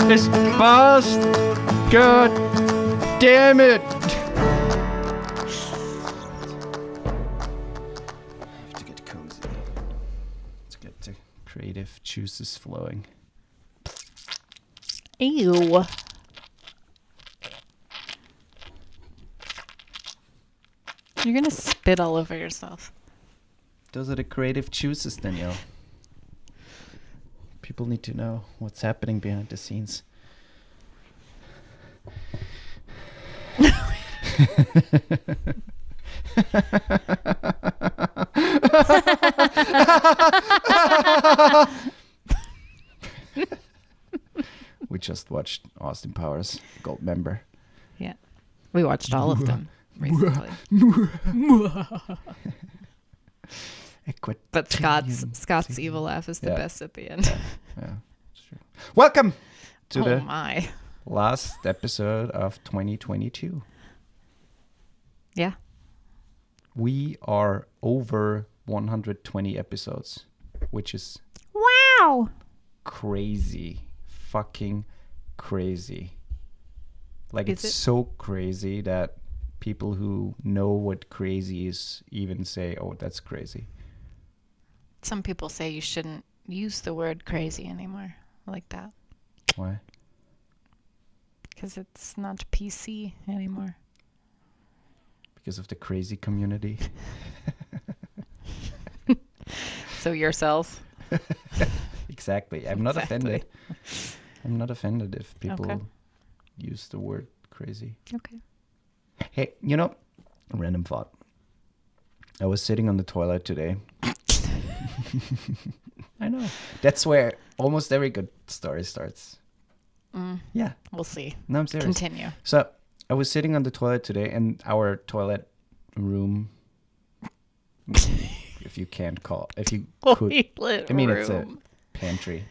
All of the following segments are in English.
It's past. God damn it. I have to get cozy. Let's get the creative juices flowing. Ew. You're gonna spit all over yourself. Those are the creative juices, Danielle. People need to know what's happening behind the scenes. We just watched Austin Powers, Gold Member. Yeah. We watched all of them recently. But Scott's evil laugh is the best at the end. Yeah, it's true. Welcome to the my last episode of 2022. Yeah. We are over 120 episodes, which is wow, crazy. Fucking crazy. Like, is it's so crazy that people who know what crazy is even say, oh, that's crazy. Some people say you shouldn't use the word crazy anymore like that. Why? Because it's not PC anymore. Because of the crazy community. So yourself. Exactly. I'm not offended. I'm not offended if people use the word crazy. Okay. Hey, random thought. I was sitting on the toilet today. I know. That's where almost every good story starts. Yeah. We'll see. No, I'm serious. Continue. So I was sitting on the toilet today, and our toilet room, if you could, Toilet I mean, room. it's a pantry.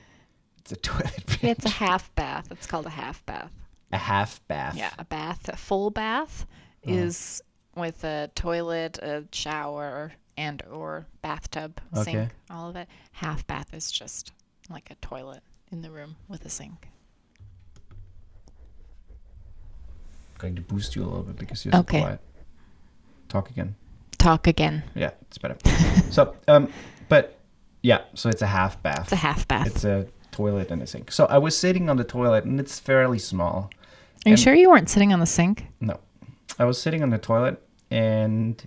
It's a toilet pantry. It's a half bath. It's called a half bath. A half bath. Yeah, a bath. A full bath is with a toilet, a shower, and or bathtub, sink, all of it. Half bath is just like a toilet in the room with a sink. Going to boost you a little bit because you're so quiet. Talk again. Yeah, it's better. So, but yeah, so it's a half bath. It's a half bath. It's a toilet and a sink. So I was sitting on the toilet, and it's fairly small. Are you sure you weren't sitting on the sink? No. I was sitting on the toilet, and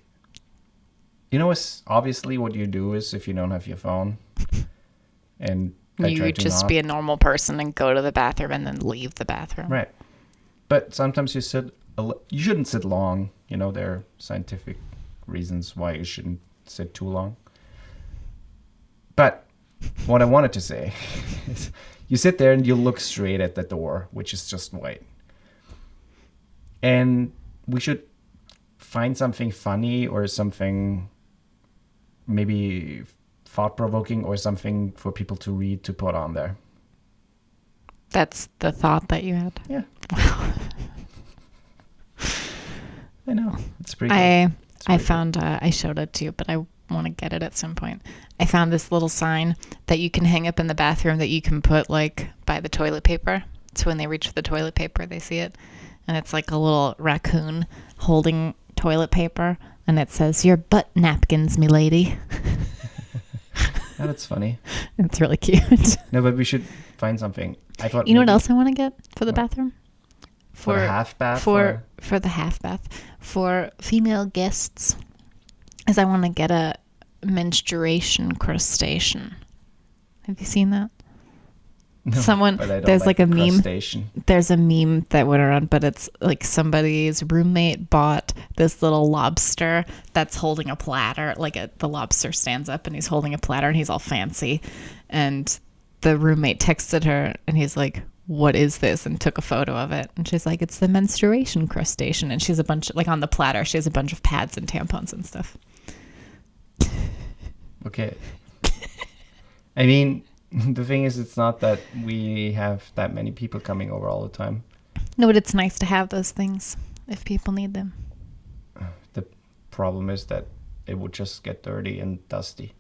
obviously what you do is if you don't have your phone, and you would just be a normal person and go to the bathroom and then leave the bathroom. Right. But sometimes you shouldn't sit long. There are scientific reasons why you shouldn't sit too long. But what I wanted to say is you sit there and you look straight at the door, which is just white. And we should find something funny or something maybe thought-provoking or something for people to read to put on there. That's the thought that you had? Yeah. Wow. I know. It's pretty good. I found, I showed it to you, but I want to get it at some point. I found this little sign that you can hang up in the bathroom that you can put by the toilet paper. So when they reach for the toilet paper, they see it. And it's like a little raccoon holding toilet paper. And it says, "Your butt napkins, me lady." Oh, that's funny. It's really cute. No, but we should find something. I thought. You know what else I want to get for the bathroom? For the half bath? For the half bath. For female guests, is I want to get a menstruation crustacean. Have you seen that? No, there's like a meme. There's a meme that went around, but it's like somebody's roommate bought this little lobster that's holding a platter. The lobster stands up and he's holding a platter and he's all fancy. And the roommate texted her and he's like, "What is this?" and took a photo of it. And she's like, "It's the menstruation crustacean." And she's a bunch of, on the platter, she has a bunch of pads and tampons and stuff. Okay. I mean, the thing is, it's not that we have that many people coming over all the time. No, but it's nice to have those things if people need them. The problem is that it would just get dirty and dusty.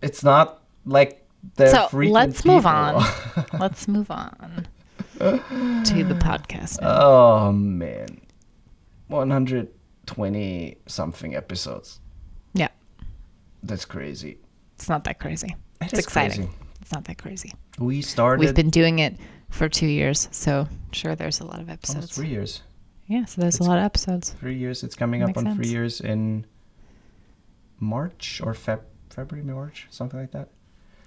It's not like So let's move on. Let's move on to the podcast now. Oh, man. 120 something episodes. Yeah. That's crazy. It's not that crazy. It's exciting. Crazy. It's not that crazy. We've been doing it for 2 years, so sure there's a lot of episodes. Almost 3 years. Yeah, so there's a lot of episodes. 3 years. It's coming up on 3 years in March or February, March, something like that.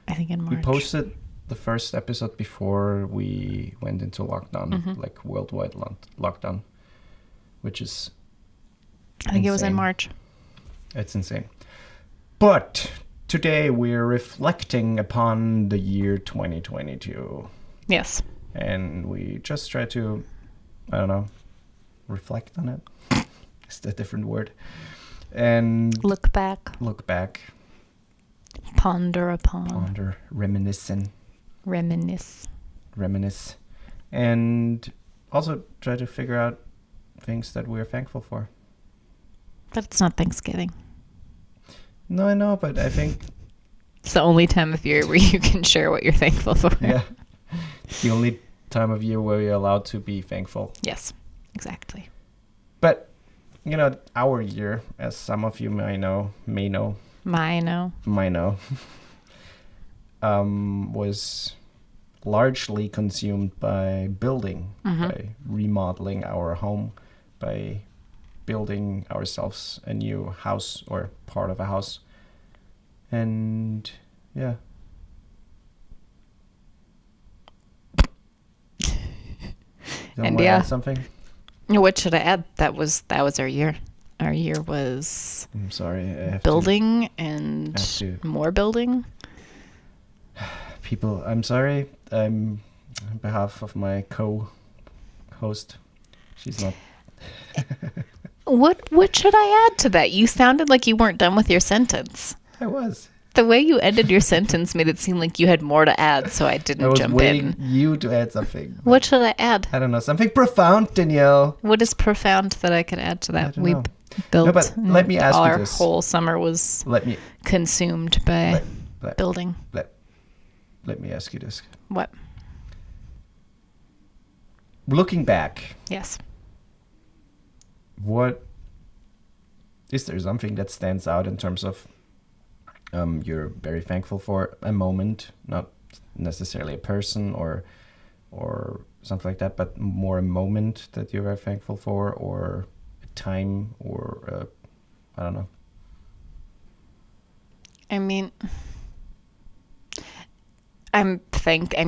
I think in March. We posted the first episode before we went into lockdown, like worldwide lockdown, which is I think insane. It was in March. It's insane. But today we're reflecting upon the year 2022. Yes. And we just try to, I don't know, reflect on it. Is that a different word? And look back. Ponder upon. Reminisce. And also try to figure out things that we're thankful for. But it's not Thanksgiving. No, I know, but I think it's the only time of year where you can share what you're thankful for. Yeah. It's the only time of year where you're allowed to be thankful. Yes, exactly. But, our year, as some of you may know, was largely consumed by building, by remodeling our home, by building ourselves a new house or part of a house. And yeah. And yeah, something. What should I add? That was our year. Our year was. I'm sorry. Building and more building. People, I'm sorry. On behalf of my co-host, she's not. What should I add to that? You sounded like you weren't done with your sentence. I was. The way you ended your sentence made it seem like you had more to add, so I didn't jump in. I was waiting you to add something. What should I add? I don't know. Something profound, Danielle. What is profound that I could add to that? We built. No, but let me ask you this. Our whole summer was consumed by building. Let me ask you this. What? Looking back. Yes. What is there something that stands out in terms of you're very thankful for a moment, not necessarily a person or something like that, but more a moment that you're very thankful for, or a time, or I don't know. I mean, I'm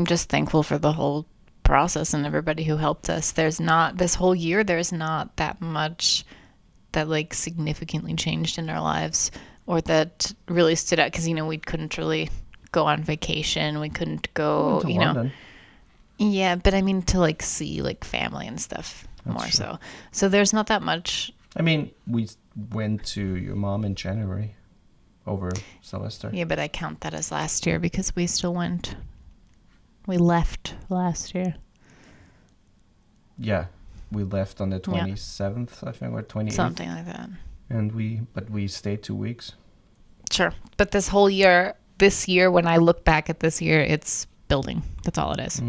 just thankful for the whole process and everybody who helped us. This whole year, there's not that much that significantly changed in our lives or that really stood out, because we couldn't really go on vacation. We couldn't go, London. Yeah, but I mean to see family and stuff. That's more true. So there's not that much. I mean, we went to your mom in January over Sylvester. Yeah, but I count that as last year because we still went. We left last year. Yeah, we left on the 27th, I think, or 28th. Something like that. And we stayed 2 weeks. Sure. But this year, when I look back at this year, it's building. That's all it is.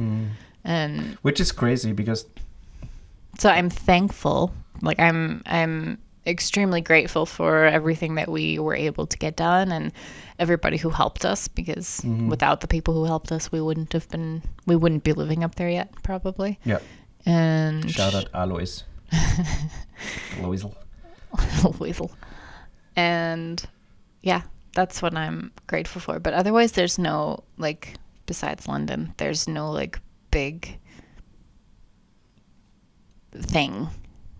And which is crazy because. So I'm thankful. I'm extremely grateful for everything that we were able to get done and everybody who helped us, because without the people who helped us, we wouldn't be living up there yet, probably. Yeah. And shout out Alois. Loisel. And yeah, that's what I'm grateful for. But otherwise, there's no, besides London, there's no big thing,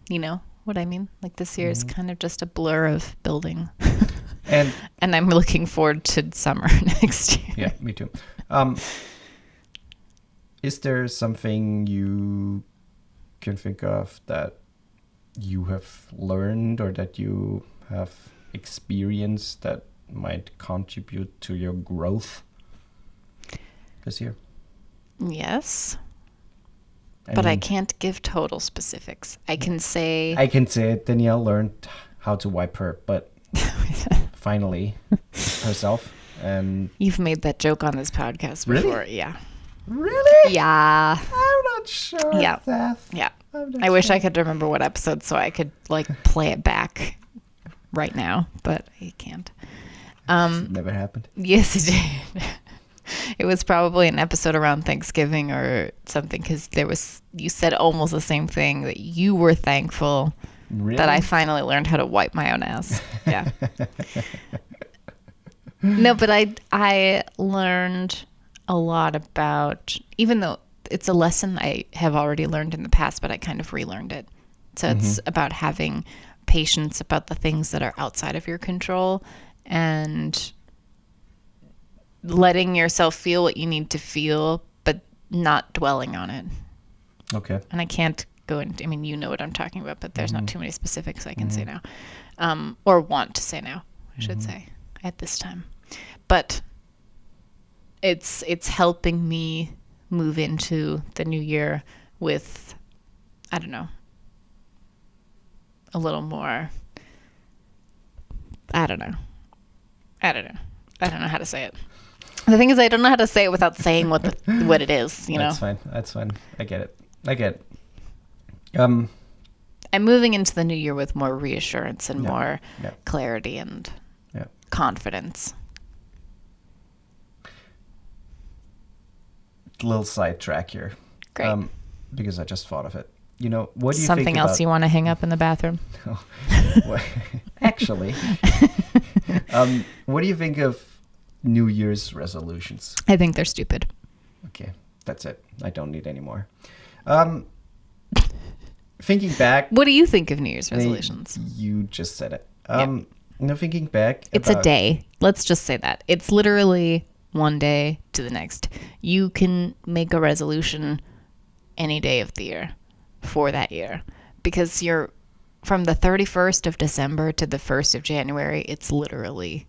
you know what I mean? This year is kind of just a blur of building. And I'm looking forward to summer next year. Yeah, me too. Is there something you can think of that you have learned or that you have experienced that might contribute to your growth this year? Yes. But I can't give total specifics. I can say Danielle learned how to wipe her butt finally herself. And You've made that joke on this podcast Really? before. Yeah. really? Yeah. I'm not sure Yeah. of that. Yeah. I'm not I wish sure. I could remember what episode so I could like play it back right now, but I can't. It never happened. Yes, it did. It was probably an episode around Thanksgiving or something because you said almost the same thing, that you were thankful Really? that I finally learned how to wipe my own ass. Yeah. No, but I learned a lot about, even though it's a lesson I have already learned in the past, but I kind of relearned it. So it's about having patience about the things that are outside of your control and letting yourself feel what you need to feel, but not dwelling on it. Okay. And I can't go into, I mean, you know what I'm talking about, but there's not too many specifics I can say now, or want to say now, I should say, at this time. But it's helping me move into the new year with, I don't know, a little more, I don't know how to say it. The thing is, I don't know how to say it without saying what it is, you know? That's fine. I get it. I'm moving into the new year with more reassurance and more clarity and confidence. Little sidetrack here. Great. Because I just thought of it. You know, what do you Something think else about... you want to hang up in the bathroom? Actually, what do you think of New Year's resolutions? I think they're stupid. Okay, that's it. I don't need any more. Thinking back... What do you think of New Year's resolutions? You just said it. Thinking back... It's a day. Let's just say that. It's literally one day to the next. You can make a resolution any day of the year for that year, because you're from the 31st of December to the 1st of January, it's literally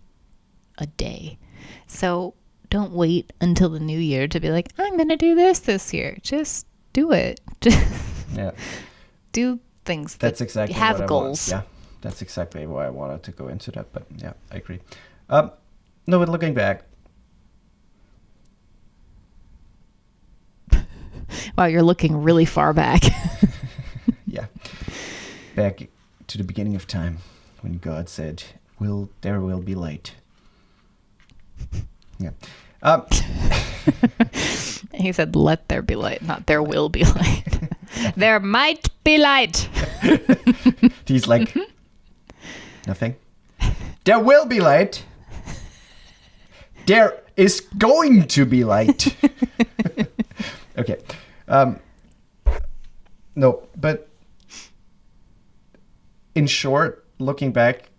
a day. So don't wait until the new year to be like, I'm going to do this year. Just do it. Yeah. Do things That's exactly have what goals. Yeah, that's exactly why I wanted to go into that. But yeah, I agree. No, but looking back, wow, you're looking really far back. yeah, back to the beginning of time when God said, there will be light." Yeah. He said, "Let there be light," not "there will be light." There might be light. He's like, nothing. There will be light. There is going to be light. Okay. No, but in short, looking back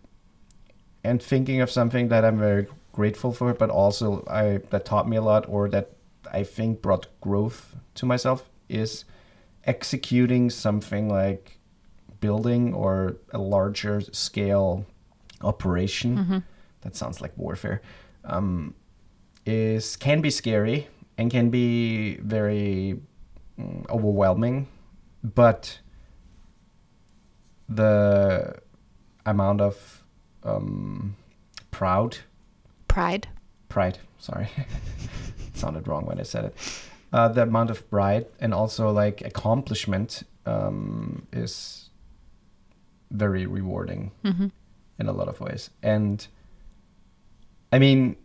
and thinking of something that I'm very grateful for, but also that taught me a lot, or that I think brought growth to myself, is executing something like building or a larger scale operation. Mm-hmm. That sounds like warfare. Can be scary and can be very overwhelming, but the amount of pride. Sorry, it sounded wrong when I said it. The amount of pride and also like accomplishment is very rewarding in a lot of ways. And I mean,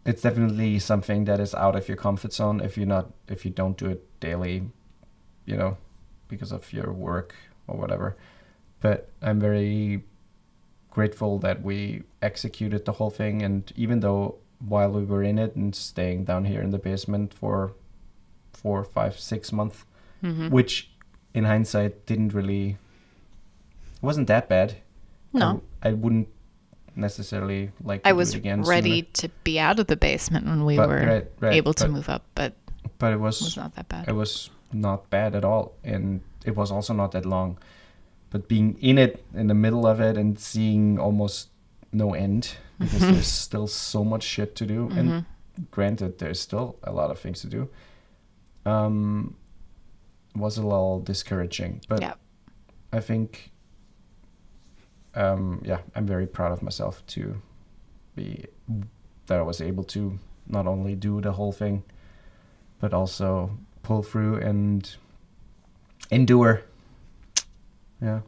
it's definitely something that is out of your comfort zone if you don't do it daily, you know, because of your work or whatever. But I'm very grateful that we executed the whole thing. And even though while we were in it and staying down here in the basement for 4, 5, 6 months, which in hindsight wasn't that bad. No. I wouldn't necessarily like to do it again. I was ready sooner. to be out of the basement when we were able to move up, but it was not that bad. It was not bad at all, and it was also not that long. But being in it, in the middle of it, and seeing almost no end, because there's still so much shit to do, and granted, there's still a lot of things to do, was a little discouraging. But I think, I'm very proud of myself to be that I was able to not only do the whole thing, but also pull through and endure. Yeah.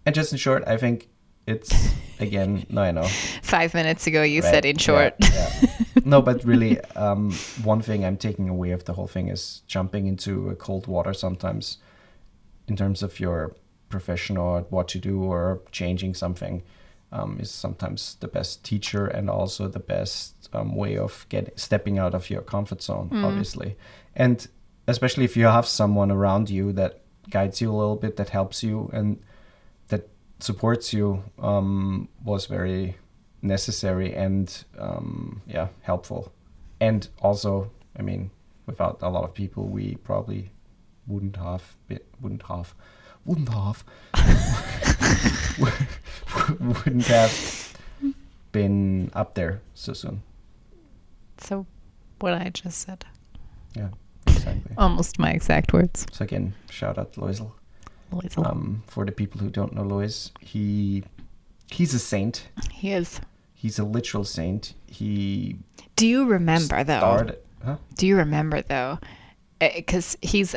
And just in short, I think it's, again, no, I know. 5 minutes ago, you Right. said in short. Yeah. No, but really, one thing I'm taking away of the whole thing is jumping into a cold water sometimes in terms of your profession or what to do or changing something is sometimes the best teacher and also the best way of stepping out of your comfort zone, obviously. And especially if you have someone around you that guides you a little bit, that helps you and that supports you, was very necessary and helpful. And also, I mean, without a lot of people, we probably wouldn't have wouldn't have been up there so soon. So what I just said. Yeah, exactly. Almost my exact words. So again, shout out Loisel. Loisel. For the people who don't know Lois, he's a saint. He is. He's a literal saint. Do you remember though? Huh? Do you remember though? Because he's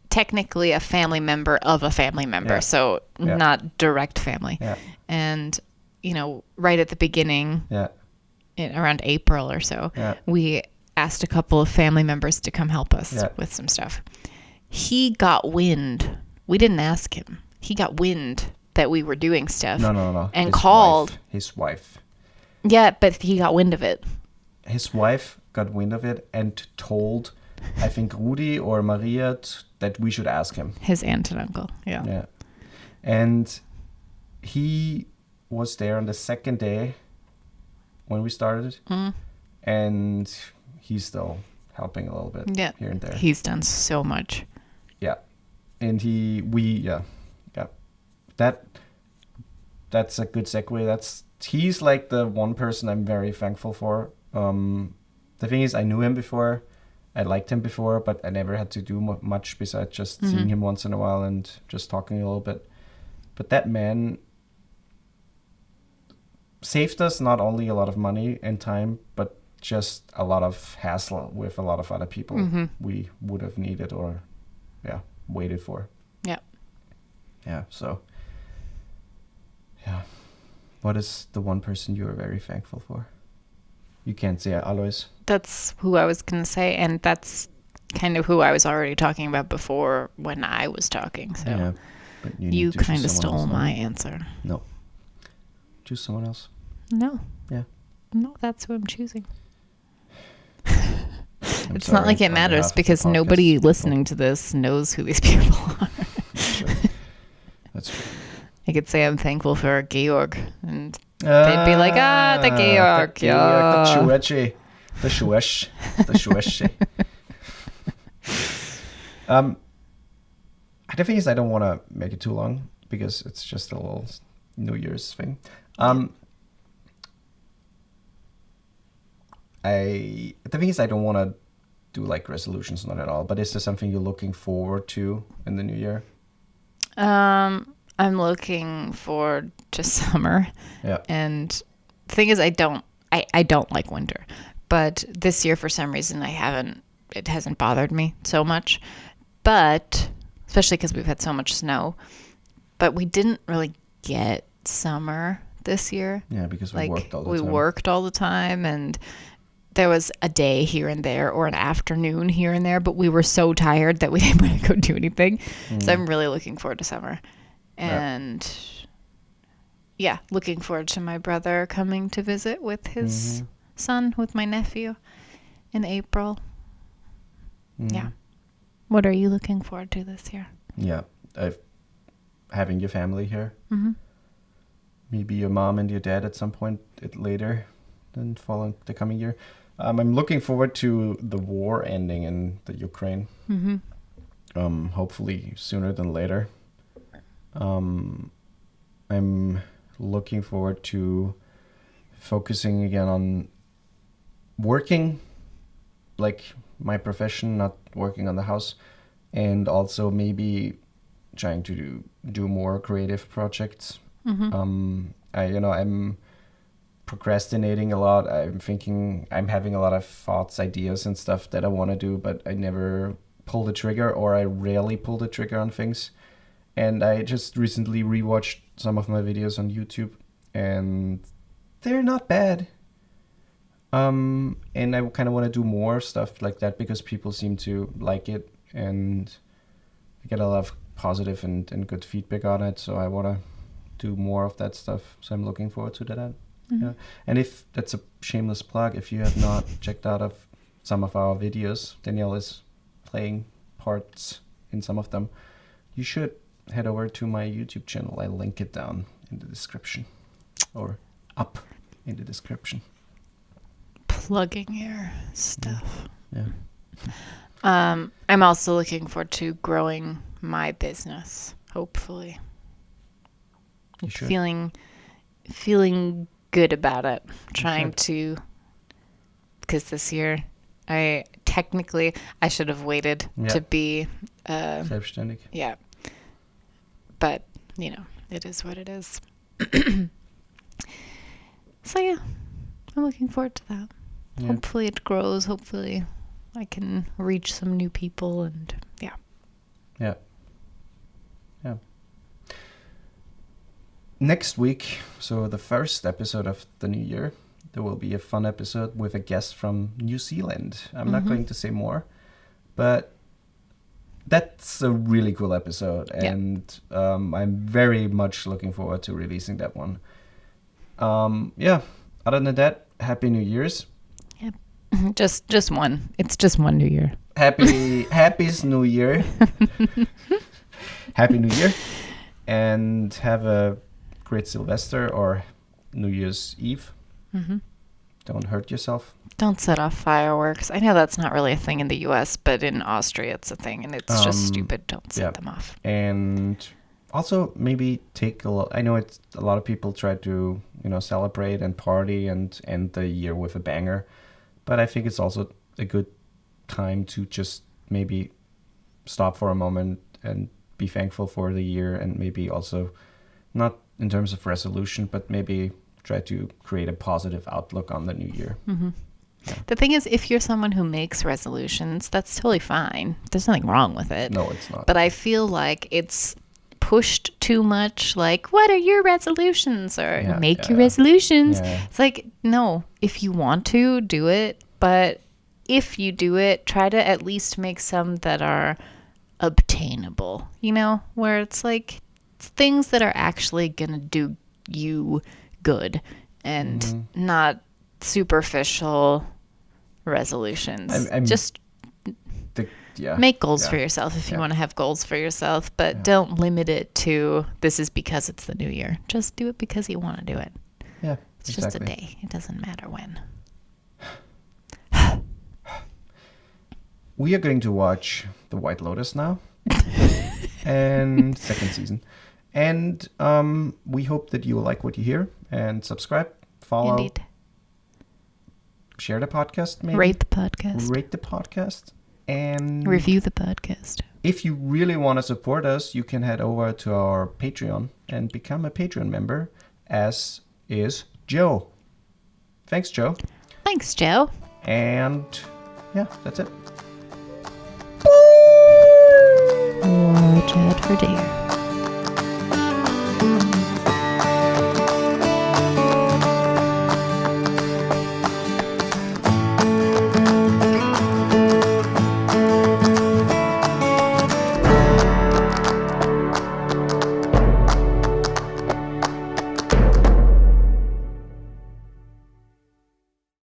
technically a family member of a family member, so not direct family. Yeah. And right at the beginning, around April or so, we asked a couple of family members to come help us with some stuff. He got wind. We didn't ask him. He got wind that we were doing stuff. No. And called. His wife. Yeah, but he got wind of it. His wife got wind of it and told, I think, Rudi or Maria that we should ask him. His aunt and uncle, Yeah. And he was there on the second day when we started. And he's still helping a little bit here and there. He's done so much. Yeah. And that's a good segue. He's like the one person I'm very thankful for. The thing is, I knew him before, I liked him before, but I never had to do much besides just seeing him once in a while and just talking a little bit. But that man saved us not only a lot of money and time, but just a lot of hassle with a lot of other people we would have needed or waited for. So what is the one person you are very thankful for? You can't say Alois. That's who I was going to say, and that's kind of who I was already talking about before when I was talking. So but you kind of stole my answer. No. Choose someone else. No. Yeah. No, that's who I'm choosing. It's sorry, not like it matters because nobody listening to this knows who these people are. That's true. I could say I'm thankful for Georg, and they'd be like, the Georg, the Shuesh. The thing is, I don't want to make it too long because it's just a little New Year's thing. The thing is, I don't want to do like resolutions, not at all. But is there something you're looking forward to in the new year? I'm looking forward to summer. Yeah. And the thing is, I don't like winter, but this year for some reason it hasn't bothered me so much. But especially because we've had so much snow, but we didn't really get summer this year. Yeah, because we worked all the time, and there was a day here and there or an afternoon here and there, but we were so tired that we didn't want to go do anything. So I'm really looking forward to summer. And looking forward to my brother coming to visit with his son, with my nephew in April. Yeah. What are you looking forward to this year? Yeah, having your family here. Mm-hmm. Maybe your mom and your dad at some point later than following the coming year. I'm looking forward to the war ending in the Ukraine. Mm-hmm. Hopefully sooner than later. I'm looking forward to focusing again on working, like my profession, not working on the house, and also maybe trying to do more creative projects. Mm-hmm. procrastinating a lot. I'm having a lot of thoughts, ideas, and stuff that I want to do, but I never pull the trigger, or I rarely pull the trigger on things. And I just recently rewatched some of my videos on YouTube, and they're not bad. And I kind of want to do more stuff like that because people seem to like it, and I get a lot of positive and good feedback on it. So I want to do more of that stuff. So I'm looking forward to that. Mm-hmm. Yeah. And if that's a shameless plug, if you have not checked out of some of our videos, Danielle is playing parts in some of them. You should head over to my YouTube channel. I link it down in the description, or up in the description. Plugging your stuff. Yeah. I'm also looking forward to growing my business, hopefully. You should. Feeling good about it. Trying to, because this year I should have waited to be selbstständig. Yeah. But, it is what it is. So yeah, I'm looking forward to that. Yeah. Hopefully it grows. Hopefully I can reach some new people, and yeah. Next week, so the first episode of the new year, there will be a fun episode with a guest from New Zealand. I'm not going to say more, but that's a really cool episode, and I'm very much looking forward to releasing that one. Other than that, Happy New Year's. Yep. Just one. It's just one New Year. Happy's New Year. Happy New Year. And have a great Sylvester or New Year's Eve. Mm-hmm. Don't hurt yourself. Don't set off fireworks. I know that's not really a thing in the U.S., but in Austria it's a thing, and it's just stupid. Don't set them off. And also maybe I know it's a lot of people try to, celebrate and party and end the year with a banger, but I think it's also a good time to just maybe stop for a moment and be thankful for the year, and maybe also not in terms of resolution, but maybe try to create a positive outlook on the new year. Mm-hmm. Yeah. The thing is, if you're someone who makes resolutions, that's totally fine. There's nothing wrong with it. No, it's not. But I feel like it's pushed too much, like, what are your resolutions? Or make your resolutions. Yeah. It's like, no, if you want to, do it. But if you do it, try to at least make some that are obtainable, where it's like things that are actually going to do you good, and not superficial resolutions. Just make goals for yourself if you want to have goals for yourself, but don't limit it to this is because it's the new year. Just do it because you want to do it. Yeah, it's just a day. It doesn't matter when. We are going to watch The White Lotus now, and second season. And we hope that you will like what you hear, and subscribe, follow, Indeed. Share the podcast, maybe. Rate the podcast. And review the podcast. If you really want to support us, you can head over to our Patreon and become a Patreon member, as is Joe. Thanks, Joe. Thanks, Joe. And that's it. Watch out for deer.